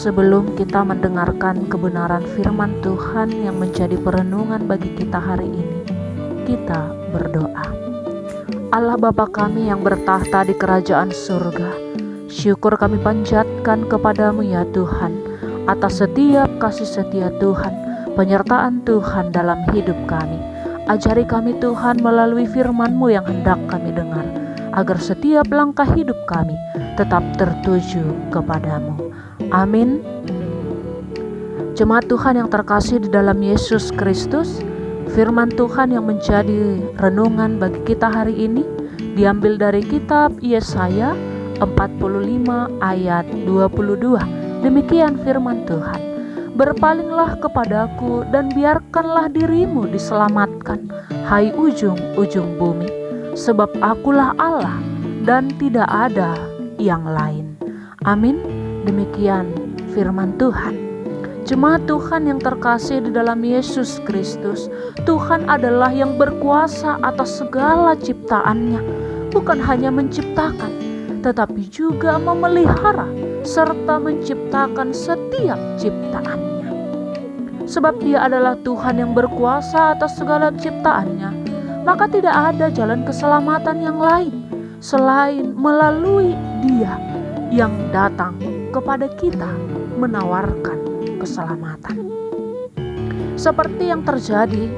Sebelum kita mendengarkan kebenaran firman Tuhan yang menjadi perenungan bagi kita hari ini, kita berdoa. Allah Bapa kami yang bertahta di kerajaan surga, syukur kami panjatkan kepadamu ya Tuhan, atas setiap kasih setia Tuhan, penyertaan Tuhan dalam hidup kami. Ajari kami Tuhan melalui firman-Mu yang hendak kami dengar, agar setiap langkah hidup kami tetap tertuju kepadamu. Amin. Jemaat Tuhan yang terkasih di dalam Yesus Kristus, firman Tuhan yang menjadi renungan bagi kita hari ini diambil dari kitab Yesaya 45 ayat 22. Demikian firman Tuhan. Berpalinglah kepadaku dan biarkanlah dirimu diselamatkan, hai ujung-ujung bumi, sebab akulah Allah dan tidak ada yang lain. Amin. Demikian firman Tuhan. Jemaat Tuhan yang terkasih di dalam Yesus Kristus, Tuhan adalah yang berkuasa atas segala ciptaannya. Bukan hanya menciptakan, tetapi juga memelihara serta menciptakan setiap ciptaannya. Sebab Dia adalah Tuhan yang berkuasa atas segala ciptaannya, maka tidak ada jalan keselamatan yang lain selain melalui Dia yang datang kepada kita menawarkan keselamatan. Seperti yang terjadi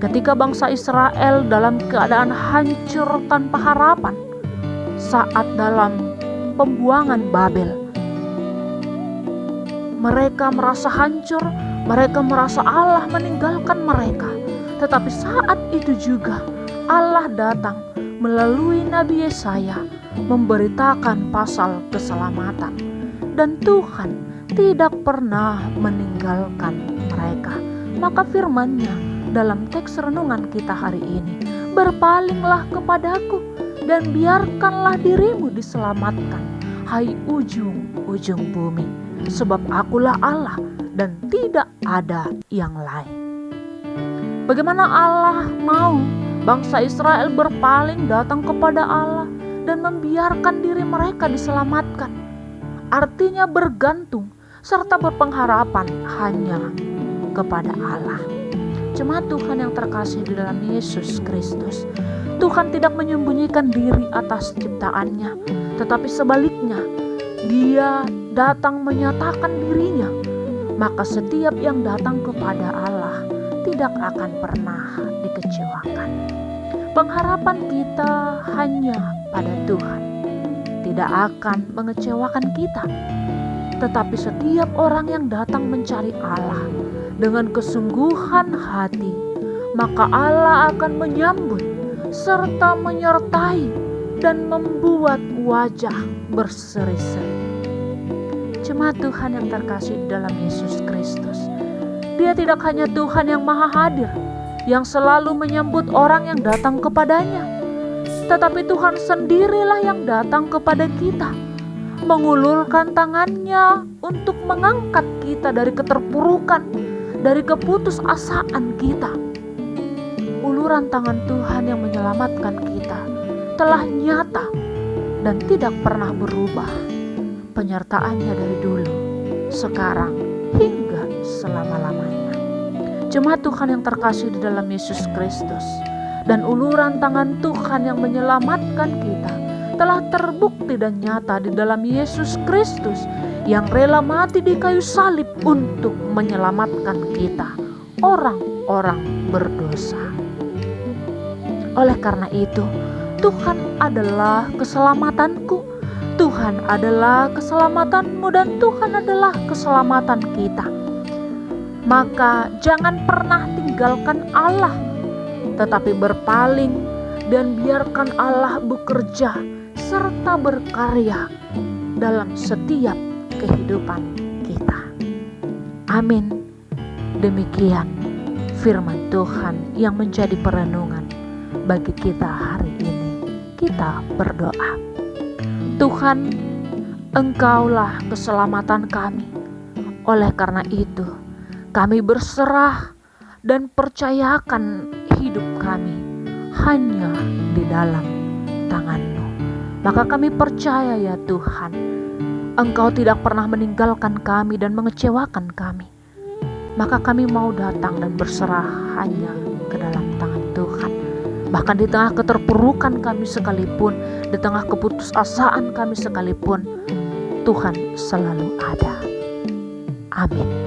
ketika bangsa Israel dalam keadaan hancur tanpa harapan saat dalam pembuangan Babel. Mereka merasa hancur, mereka merasa Allah meninggalkan mereka. Tetapi saat itu juga Allah datang melalui Nabi Yesaya memberitakan pasal keselamatan. Dan Tuhan tidak pernah meninggalkan mereka. Maka firman-Nya dalam teks renungan kita hari ini, berpalinglah kepadaku dan biarkanlah dirimu diselamatkan, hai ujung-ujung bumi, sebab akulah Allah dan tidak ada yang lain. Bagaimana Allah mau bangsa Israel berpaling datang kepada Allah dan membiarkan diri mereka diselamatkan? Artinya bergantung serta berpengharapan hanya kepada Allah. Jemaat Tuhan yang terkasih di dalam Yesus Kristus, Tuhan tidak menyembunyikan diri atas ciptaannya, tetapi sebaliknya Dia datang menyatakan dirinya. Maka setiap yang datang kepada Allah tidak akan pernah dikecewakan. Pengharapan kita hanya pada Tuhan, tidak akan mengecewakan kita. Tetapi setiap orang yang datang mencari Allah dengan kesungguhan hati, maka Allah akan menyambut serta menyertai dan membuat wajah berseri-seri. Jemaat Tuhan yang terkasih dalam Yesus Kristus, Dia tidak hanya Tuhan yang maha hadir, yang selalu menyambut orang yang datang kepadanya, tetapi Tuhan sendirilah yang datang kepada kita, mengulurkan tangannya untuk mengangkat kita dari keterpurukan, dari keputusasaan kita. Uluran tangan Tuhan yang menyelamatkan kita telah nyata dan tidak pernah berubah. Penyertaannya dari dulu, sekarang, hingga selama-lamanya. Jemaat Tuhan yang terkasih di dalam Yesus Kristus, dan uluran tangan Tuhan yang menyelamatkan kita telah terbukti dan nyata di dalam Yesus Kristus yang rela mati di kayu salib untuk menyelamatkan kita, orang-orang berdosa. Oleh karena itu, Tuhan adalah keselamatanku, Tuhan adalah keselamatanmu, dan Tuhan adalah keselamatan kita. Maka jangan pernah tinggalkan Allah, tetapi berpaling dan biarkan Allah bekerja serta berkarya dalam setiap kehidupan kita. Amin. Demikian firman Tuhan yang menjadi perenungan bagi kita hari ini. Kita berdoa. Tuhan, Engkaulah keselamatan kami. Oleh karena itu, kami berserah dan percayakan hidup kami hanya di dalam tangan-Mu. Maka kami percaya ya Tuhan, Engkau tidak pernah meninggalkan kami dan mengecewakan kami. Maka kami mau datang dan berserah hanya ke dalam tangan Tuhan. Bahkan di tengah keterpurukan kami sekalipun, di tengah keputusasaan kami sekalipun, Tuhan selalu ada. Amin.